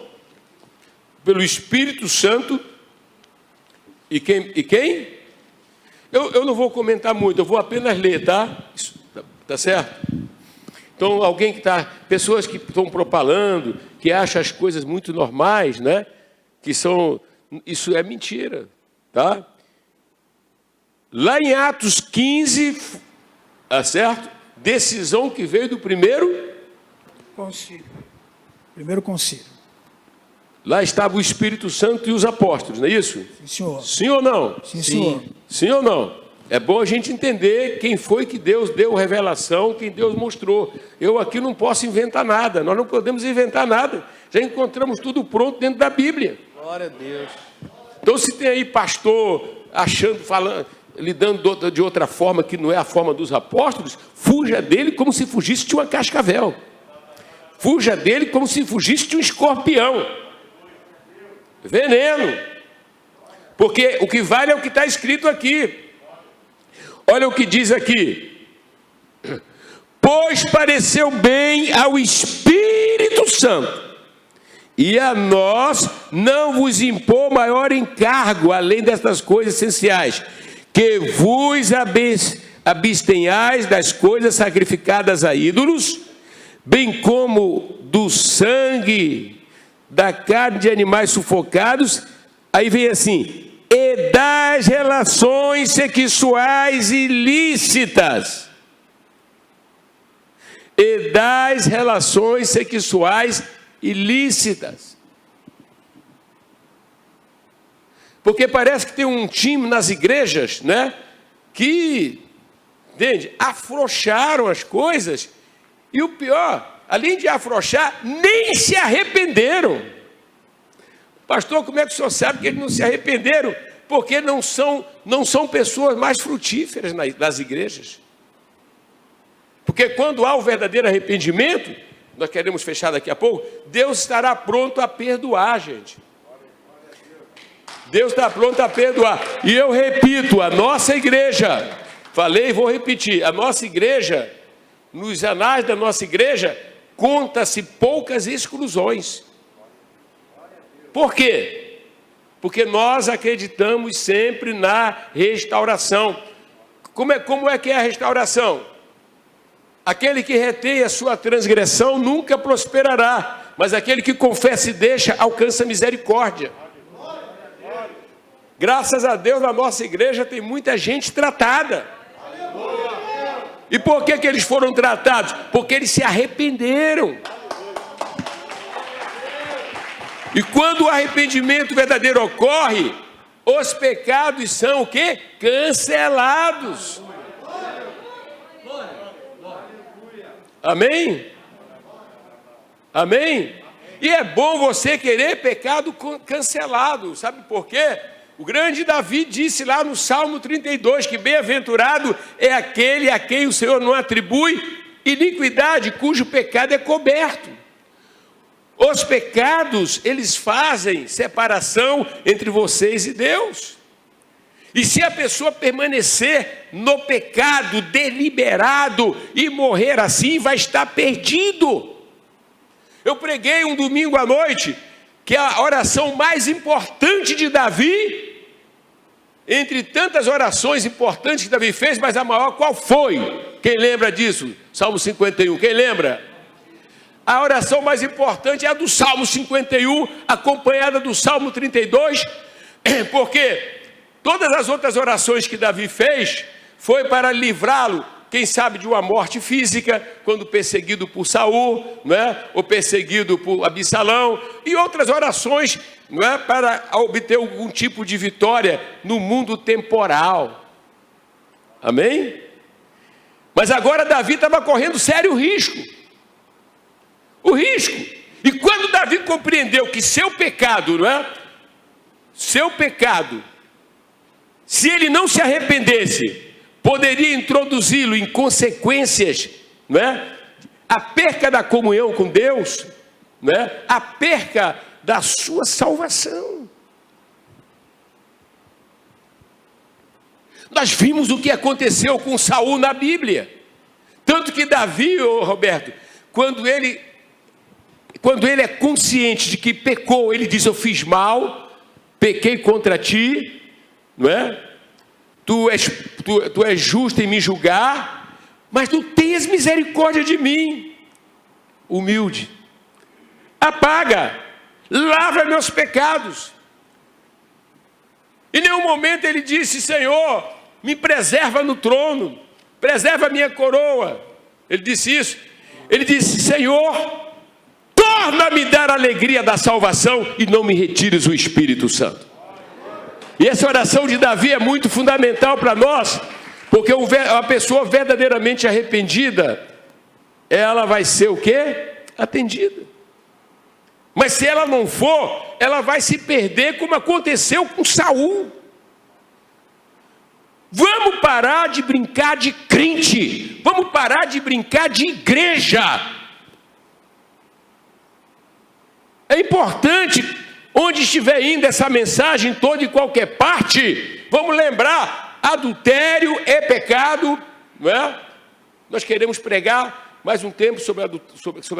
pelo Espírito Santo. E quem? Eu não vou comentar muito, eu vou apenas ler, tá? Tá certo? Então, pessoas que estão propalando, que acham as coisas muito normais, né? Isso é mentira, tá? Lá em Atos 15, tá certo? Decisão que veio do primeiro concílio. Primeiro concílio. Lá estava o Espírito Santo e os apóstolos, não é isso? Sim, senhor. Sim ou não? Sim, senhor. Sim ou não? É bom a gente entender quem foi que Deus deu revelação, quem Deus mostrou. Eu aqui não posso inventar nada, nós não podemos inventar nada. Já encontramos tudo pronto dentro da Bíblia. Glória a Deus. Então, se tem aí pastor lidando de outra forma que não é a forma dos apóstolos, fuja dele como se fugisse de uma cascavel. Fuja dele como se fugisse de um escorpião. Veneno. Porque o que vale é o que está escrito aqui. Olha o que diz aqui. Pois pareceu bem ao Espírito Santo e a nós não vos impor maior encargo, além destas coisas essenciais, que vos abstenhais das coisas sacrificadas a ídolos, bem como do sangue, da carne de animais sufocados. Aí vem assim, e das relações sexuais ilícitas. E das relações sexuais ilícitas. Porque parece que tem um time nas igrejas, né? Que, entende? Afrouxaram as coisas. E o pior, além de afrouxar, nem se arrependeram. Pastor, como é que o senhor sabe que eles não se arrependeram? Porque não são pessoas mais frutíferas nas igrejas. Porque quando há o verdadeiro arrependimento, nós queremos fechar daqui a pouco, Deus estará pronto a perdoar, gente. Deus está pronto a perdoar. E eu repito, a nossa igreja, falei e vou repetir, a nossa igreja, nos anais da nossa igreja, conta-se poucas exclusões. Por quê? Porque nós acreditamos sempre na restauração. Como é que é a restauração? Aquele que retém a sua transgressão nunca prosperará, mas aquele que confessa e deixa alcança misericórdia. Graças a Deus, na nossa igreja tem muita gente tratada. E por que eles foram tratados? Porque eles se arrependeram. E quando o arrependimento verdadeiro ocorre, os pecados são o quê? Cancelados. Amém? Amém? E é bom você querer pecado cancelado. Sabe por quê? O grande Davi disse lá no Salmo 32, que bem-aventurado é aquele a quem o Senhor não atribui iniquidade, cujo pecado é coberto. Os pecados, eles fazem separação entre vocês e Deus. E se a pessoa permanecer no pecado deliberado e morrer assim, vai estar perdido. Eu preguei um domingo à noite que a oração mais importante de Davi, entre tantas orações importantes que Davi fez, mas a maior qual foi? Quem lembra disso? Salmo 51, quem lembra? A oração mais importante é a do Salmo 51, acompanhada do Salmo 32, porque todas as outras orações que Davi fez foi para livrá-lo, quem sabe, de uma morte física, quando perseguido por Saul, não é? Ou perseguido por Absalão, e outras orações, não é? Para obter algum tipo de vitória no mundo temporal. Amém? Mas agora Davi estava correndo sério risco. O risco. E quando Davi compreendeu que seu pecado, não é? Seu pecado, se ele não se arrependesse, poderia introduzi-lo em consequências, não é? a perca da comunhão com Deus, né? A perca da sua salvação. Nós vimos o que aconteceu com Saul na Bíblia. Tanto que Davi, Roberto, quando ele é consciente de que pecou, ele diz: eu fiz mal, pequei contra ti, não é? Tu és justo em me julgar, mas tu tens misericórdia de mim. Humilde. Apaga, lava meus pecados. Em nenhum momento ele disse: Senhor, me preserva no trono, preserva a minha coroa. Ele disse isso. Ele disse: Senhor, torna-me dar a alegria da salvação e não me retires o Espírito Santo. E essa oração de Davi é muito fundamental para nós, porque a pessoa verdadeiramente arrependida, ela vai ser o quê? Atendida. Mas se ela não for, ela vai se perder, como aconteceu com Saul. Vamos parar de brincar de crente, vamos parar de brincar de igreja. É importante, onde estiver indo essa mensagem, em toda e qualquer parte, vamos lembrar: adultério é pecado, não é? Nós queremos pregar mais um tempo sobre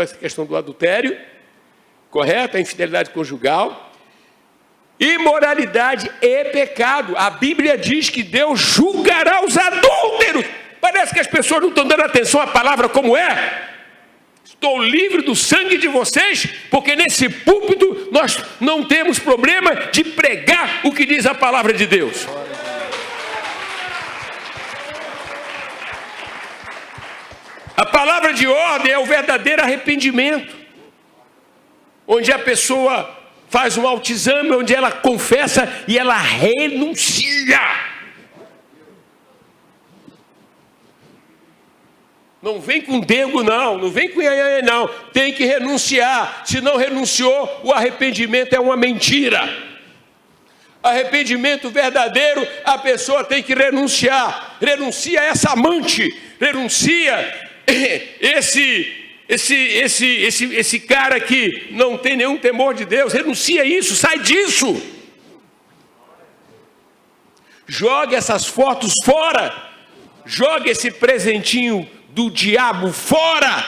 essa questão do adultério, correto? A infidelidade conjugal. Imoralidade é pecado. A Bíblia diz que Deus julgará os adúlteros. Parece que as pessoas não estão dando atenção à palavra como é. Estou livre do sangue de vocês, porque nesse púlpito nós não temos problema de pregar o que diz a palavra de Deus. A palavra de ordem é o verdadeiro arrependimento, onde a pessoa faz um autoexame, onde ela confessa e ela renuncia. Não vem com dengo não vem com iaiaia não, tem que renunciar. Se não renunciou, o arrependimento é uma mentira. Arrependimento verdadeiro, a pessoa tem que renunciar. Renuncia essa amante, renuncia esse cara que não tem nenhum temor de Deus, renuncia isso, sai disso. Jogue essas fotos fora, jogue esse presentinho do diabo fora.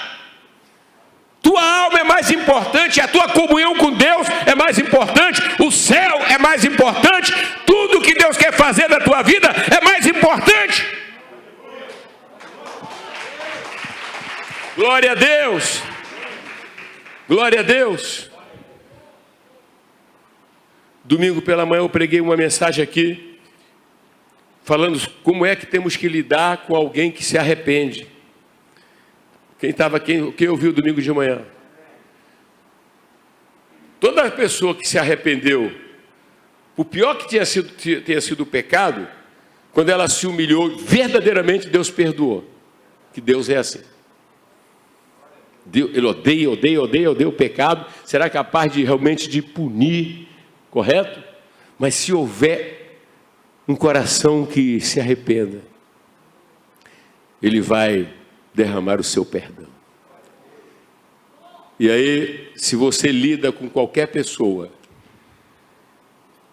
Tua alma é mais importante, a tua comunhão com Deus é mais importante, o céu é mais importante, tudo que Deus quer fazer na tua vida é mais importante. Glória a Deus, glória a Deus. Domingo pela manhã eu preguei uma mensagem aqui, falando como é que temos que lidar com alguém que se arrepende. Quem ouviu domingo de manhã? Toda pessoa que se arrependeu, o pior que tenha sido o pecado, quando ela se humilhou, verdadeiramente Deus perdoou. Que Deus é assim. Ele odeia o pecado, será capaz de realmente de punir, correto? Mas se houver um coração que se arrependa, Ele vai derramar o seu perdão. E aí, se você lida com qualquer pessoa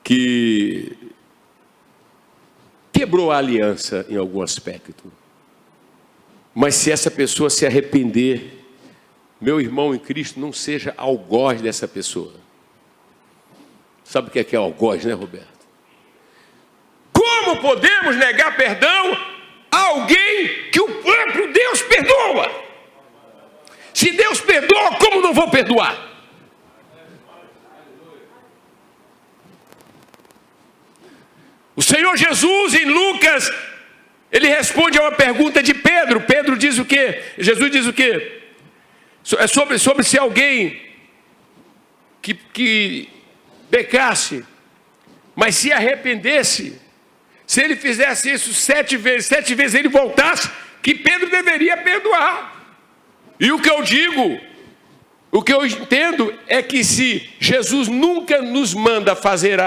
que quebrou a aliança em algum aspecto, mas se essa pessoa se arrepender, meu irmão em Cristo, não seja algoz dessa pessoa. Sabe o que é algoz, né, Roberto? Como podemos negar perdão a alguém que o próprio Deus perdoa? Se Deus perdoa, como não vou perdoar? O Senhor Jesus, em Lucas, ele responde a uma pergunta de Pedro. Pedro diz o quê? Jesus diz o quê? É sobre se alguém que pecasse, mas se arrependesse, se ele fizesse isso 7 vezes ele voltasse, que Pedro deveria perdoar. E o que eu digo, o que eu entendo é que se Jesus nunca nos manda fazer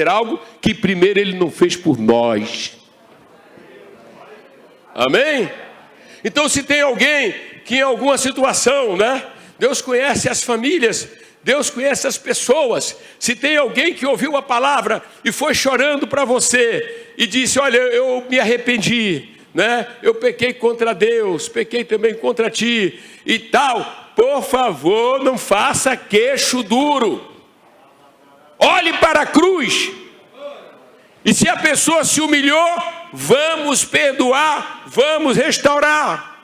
algo que primeiro Ele não fez por nós. Amém? Então, se tem alguém que em alguma situação, né? Deus conhece as famílias, Deus conhece as pessoas. Se tem alguém que ouviu a palavra e foi chorando para você e disse: olha, eu me arrependi, né? Eu pequei contra Deus, pequei também contra ti e tal. Por favor, não faça queixo duro. Olhe para a cruz. E se a pessoa se humilhou, vamos perdoar, vamos restaurar.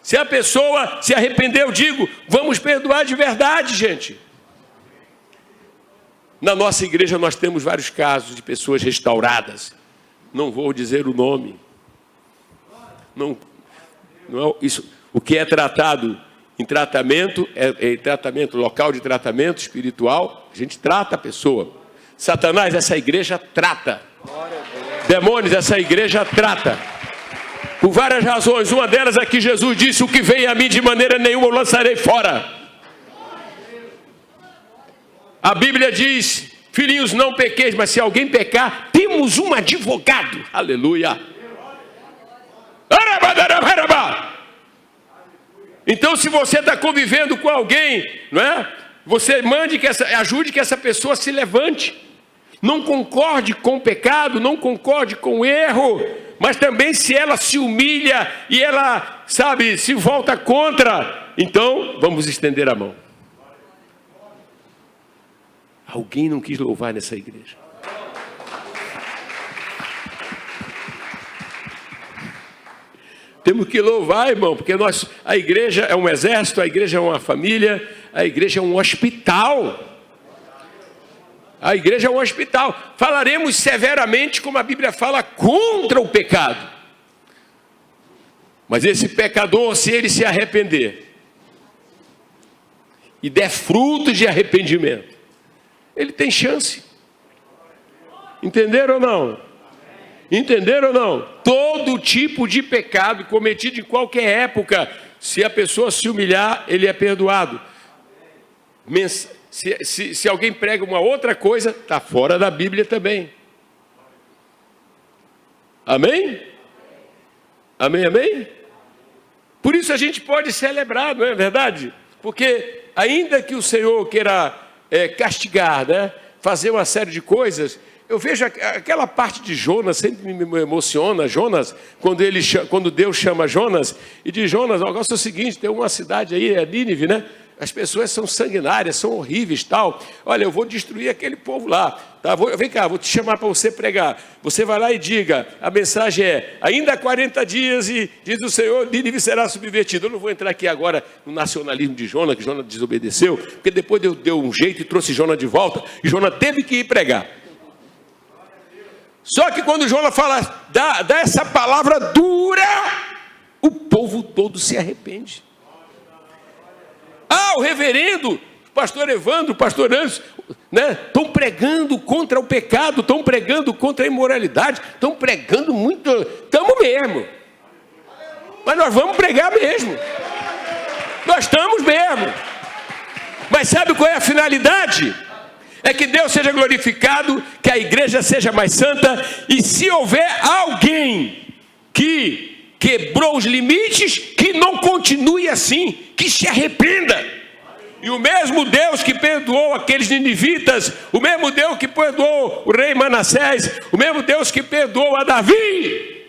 Se a pessoa se arrependeu, digo, vamos perdoar de verdade, gente. Na nossa igreja nós temos vários casos de pessoas restauradas. Não vou dizer o nome. Não é isso. O que é tratado em tratamento, é tratamento, local de tratamento espiritual, a gente trata a pessoa. Satanás, essa igreja trata. Demônios, essa igreja trata. Por várias razões. Uma delas é que Jesus disse: o que vem a mim de maneira nenhuma eu lançarei fora. A Bíblia diz: filhinhos, não pequeis, mas se alguém pecar, temos um advogado. Aleluia. Então, se você está convivendo com alguém, não é? Você ajude que essa pessoa se levante. Não concorde com o pecado, não concorde com o erro, mas também se ela se humilha e ela, sabe, se volta contra, então vamos estender a mão. Alguém não quis louvar nessa igreja. Temos que louvar, irmão, porque a igreja é um exército, a igreja é uma família, a igreja é um hospital. A igreja é um hospital. Falaremos severamente, como a Bíblia fala, contra o pecado. Mas esse pecador, se ele se arrepender e der fruto de arrependimento, ele tem chance. Entenderam ou não? Entenderam ou não? Todo tipo de pecado cometido em qualquer época, se a pessoa se humilhar, ele é perdoado. Se alguém prega uma outra coisa, está fora da Bíblia também. Amém? Amém, amém? Por isso a gente pode celebrar, não é verdade? Porque ainda que o Senhor queira castigar, né? Fazer uma série de coisas, eu vejo aquela parte de Jonas, sempre me emociona. Jonas, quando Deus chama Jonas e diz: Jonas, o negócio é o seguinte, tem uma cidade aí, é Nínive, né? As pessoas são sanguinárias, são horríveis, tal. Olha, eu vou destruir aquele povo lá, tá? Vem cá, vou te chamar para você pregar. Você vai lá e diga, a mensagem é: ainda há 40 dias e diz o Senhor, Nínive será subvertido. Eu não vou entrar aqui agora no nacionalismo de Jonas, que Jonas desobedeceu, porque depois Deus deu um jeito e trouxe Jonas de volta, e Jonas teve que ir pregar. Só que quando Jonas fala, dá essa palavra dura, o povo todo se arrepende. O reverendo, o pastor Evandro, o pastor Anderson, né, estão pregando contra o pecado, estão pregando contra a imoralidade, estão pregando muito, estamos mesmo. Mas nós vamos pregar mesmo. Nós estamos mesmo. Mas sabe qual é a finalidade? É que Deus seja glorificado, que a igreja seja mais santa, e se houver alguém que quebrou os limites, que não continue assim, que se arrependa. E o mesmo Deus que perdoou aqueles ninivitas, o mesmo Deus que perdoou o rei Manassés, o mesmo Deus que perdoou a Davi,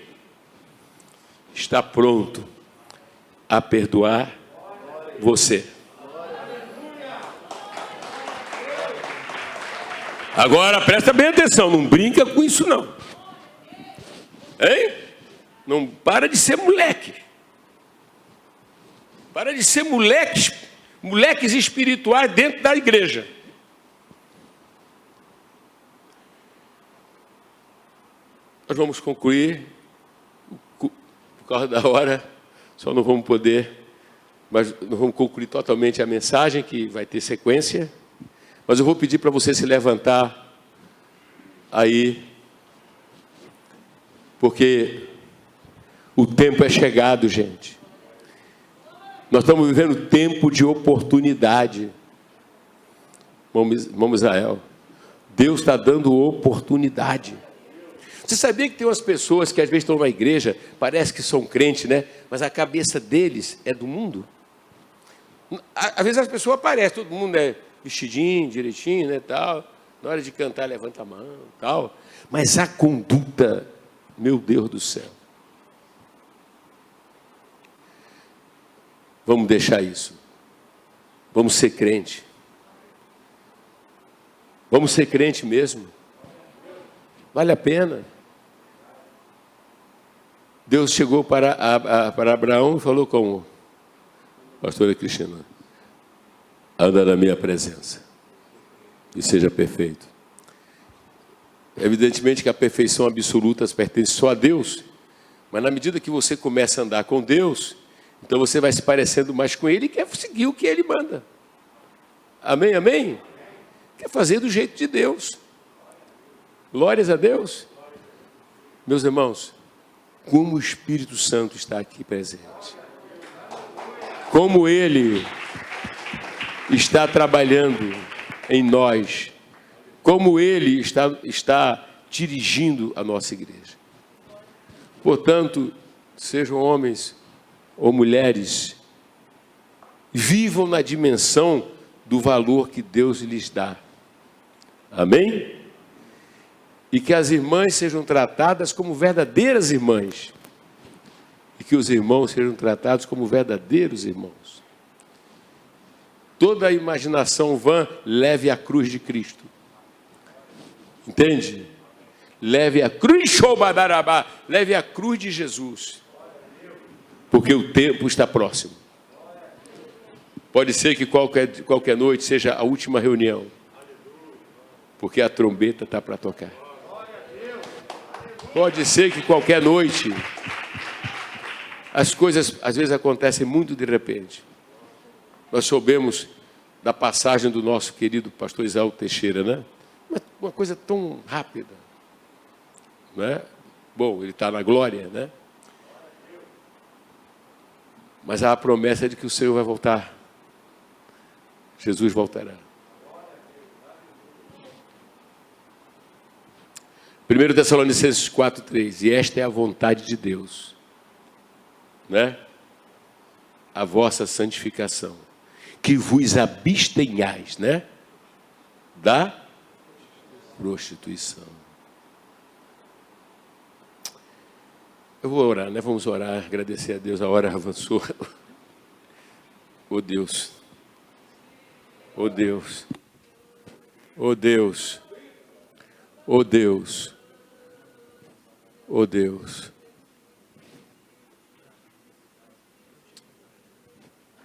está pronto a perdoar você. Agora presta bem atenção, não brinca com isso não. Hein? Não para de ser moleque. Para de ser moleques espirituais dentro da igreja. Nós vamos concluir, por causa da hora, só não vamos poder, mas não vamos concluir totalmente a mensagem, que vai ter sequência. Mas eu vou pedir para você se levantar aí, porque o tempo é chegado, gente. Nós estamos vivendo tempo de oportunidade. Irmão Israel, Deus está dando oportunidade. Você sabia que tem umas pessoas que às vezes estão na igreja, parece que são crentes, né? Mas a cabeça deles é do mundo? Às vezes as pessoas aparecem, todo mundo é vestidinho, direitinho, né, tal. Na hora de cantar, levanta a mão, tal. Mas a conduta, meu Deus do céu. Vamos deixar isso. Vamos ser crente. Vamos ser crente mesmo. Vale a pena. Deus chegou para Abraão e falou como? Pastora Cristina, anda na minha presença e seja perfeito. Evidentemente que a perfeição absoluta pertence só a Deus, mas na medida que você começa a andar com Deus, então você vai se parecendo mais com Ele e quer seguir o que Ele manda. Amém, amém? Quer fazer do jeito de Deus. Glórias a Deus. Meus irmãos, como o Espírito Santo está aqui presente. Como Ele está trabalhando em nós. Como Ele está dirigindo a nossa igreja. Portanto, sejam homens ou mulheres, vivam na dimensão do valor que Deus lhes dá. Amém? E que as irmãs sejam tratadas como verdadeiras irmãs. E que os irmãos sejam tratados como verdadeiros irmãos. Toda a imaginação vã, leve a cruz de Cristo. Entende? Leve a cruz, leve a cruz de Jesus. Porque o tempo está próximo. Pode ser que qualquer noite seja a última reunião. Porque a trombeta está para tocar. Pode ser que qualquer noite, as coisas às vezes acontecem muito de repente. Nós soubemos da passagem do nosso querido pastor Isaú Teixeira, né? Uma coisa tão rápida, né? Bom, ele está na glória, né? Mas há a promessa de que o Senhor vai voltar. Jesus voltará. 1 Tessalonicenses 4:3, e esta é a vontade de Deus, né? A vossa santificação, que vos abstenhais, né? Da prostituição. Eu vou orar, né? Vamos orar, agradecer a Deus, a hora avançou. Oh Deus, oh Deus, oh Deus, oh Deus, oh Deus.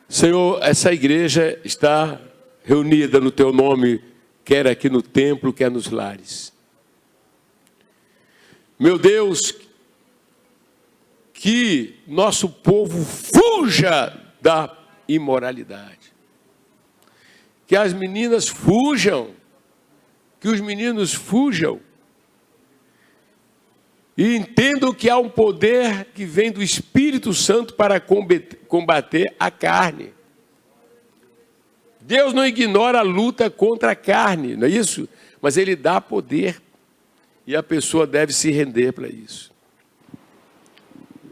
Senhor, essa igreja está reunida no Teu nome, quer aqui no templo, quer nos lares. Meu Deus, que nosso povo fuja da imoralidade. Que as meninas fujam, que os meninos fujam. E entendam que há um poder que vem do Espírito Santo para combater a carne. Deus não ignora a luta contra a carne, não é isso? Mas Ele dá poder e a pessoa deve se render para isso.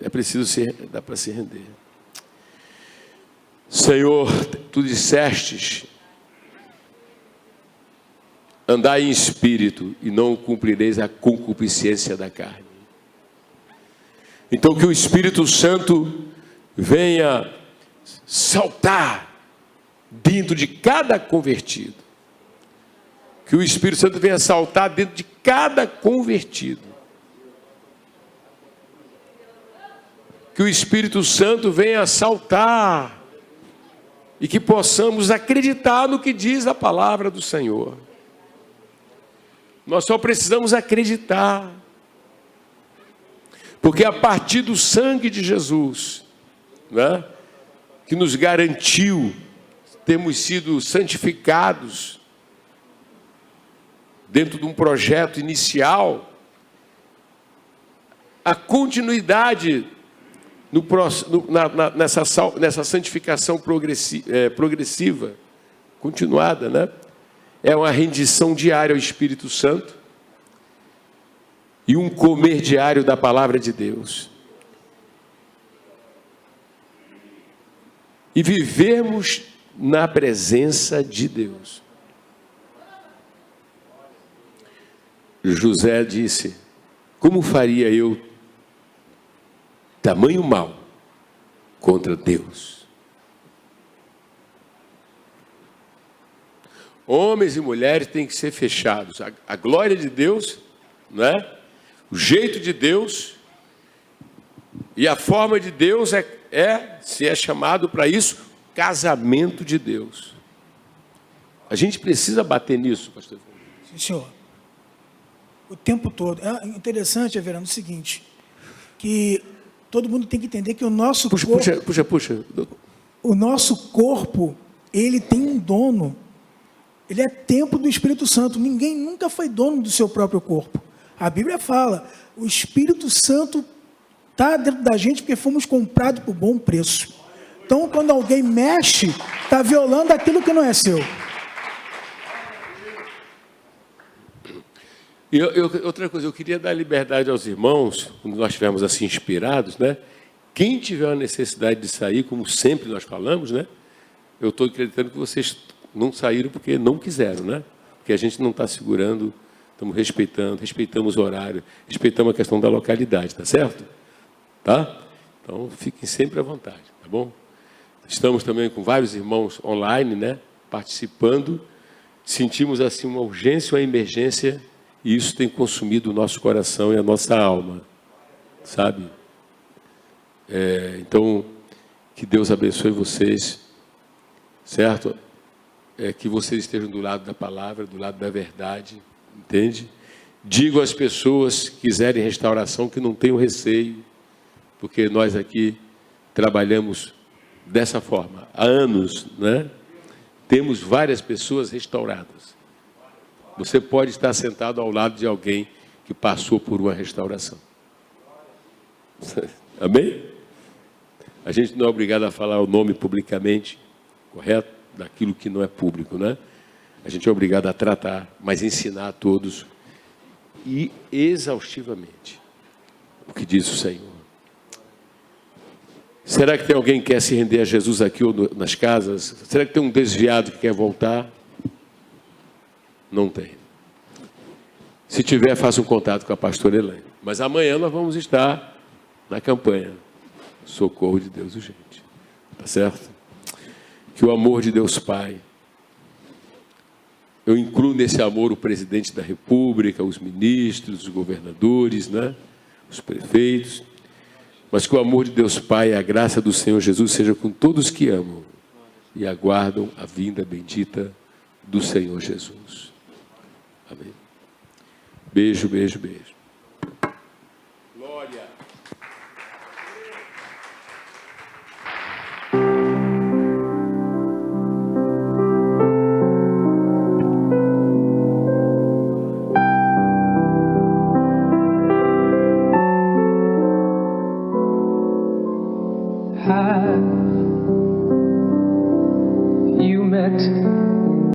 É preciso dá para se render. Senhor, Tu dissestes, andai em espírito e não cumprireis a concupiscência da carne. Então que o Espírito Santo venha saltar dentro de cada convertido. Que o Espírito Santo venha saltar dentro de cada convertido. Que o Espírito Santo venha saltar e que possamos acreditar no que diz a palavra do Senhor. Nós só precisamos acreditar. Porque a partir do sangue de Jesus, né, que nos garantiu, temos sido santificados dentro de um projeto inicial, a continuidade nessa santificação progressiva, continuada, né? É uma rendição diária ao Espírito Santo. e um comer diário da palavra de Deus. E vivermos na presença de Deus. José disse: como faria eu tamanho mal contra Deus? Homens e mulheres têm que ser fechados. A glória de Deus, né? O jeito de Deus e a forma de Deus se é chamado para isso, casamento de Deus. A gente precisa bater nisso, pastor. Sim, senhor. O tempo todo. É interessante, Everando, o seguinte, que todo mundo tem que entender que o nosso corpo... Puxa. O nosso corpo, ele tem um dono. Ele é templo do Espírito Santo. Ninguém nunca foi dono do seu próprio corpo. A Bíblia fala, o Espírito Santo está dentro da gente porque fomos comprados por bom preço. Então, quando alguém mexe, está violando aquilo que não é seu. E outra coisa, eu queria dar liberdade aos irmãos, quando nós estivermos assim inspirados, né? Quem tiver a necessidade de sair, como sempre nós falamos, né? Eu estou acreditando que vocês não saíram porque não quiseram, né? Porque a gente não está segurando, estamos respeitamos o horário, respeitamos a questão da localidade, tá certo? Tá? Então, fiquem sempre à vontade, tá bom? Estamos também com vários irmãos online, né? Participando. Sentimos assim uma urgência, uma emergência, e isso tem consumido o nosso coração e a nossa alma, sabe? Então, que Deus abençoe vocês, certo? Que vocês estejam do lado da palavra, do lado da verdade, entende? Digo às pessoas que quiserem restauração que não tenham receio, porque nós aqui trabalhamos dessa forma há anos, né? Temos várias pessoas restauradas. Você pode estar sentado ao lado de alguém que passou por uma restauração. Amém? A gente não é obrigado a falar o nome publicamente, correto? Daquilo que não é público, né? A gente é obrigado a tratar, mas ensinar a todos e exaustivamente o que diz o Senhor. Será que tem alguém que quer se render a Jesus aqui ou nas casas? Será que tem um desviado que quer voltar? Não tem. Se tiver, faça um contato com a pastora Elaine. Mas amanhã nós vamos estar na campanha Socorro de Deus Urgente. Tá certo? Que o amor de Deus Pai, eu incluo nesse amor o presidente da República, os ministros, os governadores, né? Os prefeitos, mas que o amor de Deus Pai e a graça do Senhor Jesus seja com todos que amam e aguardam a vinda bendita do Senhor Jesus. Amém. Beijo, beijo, beijo. Glória. You met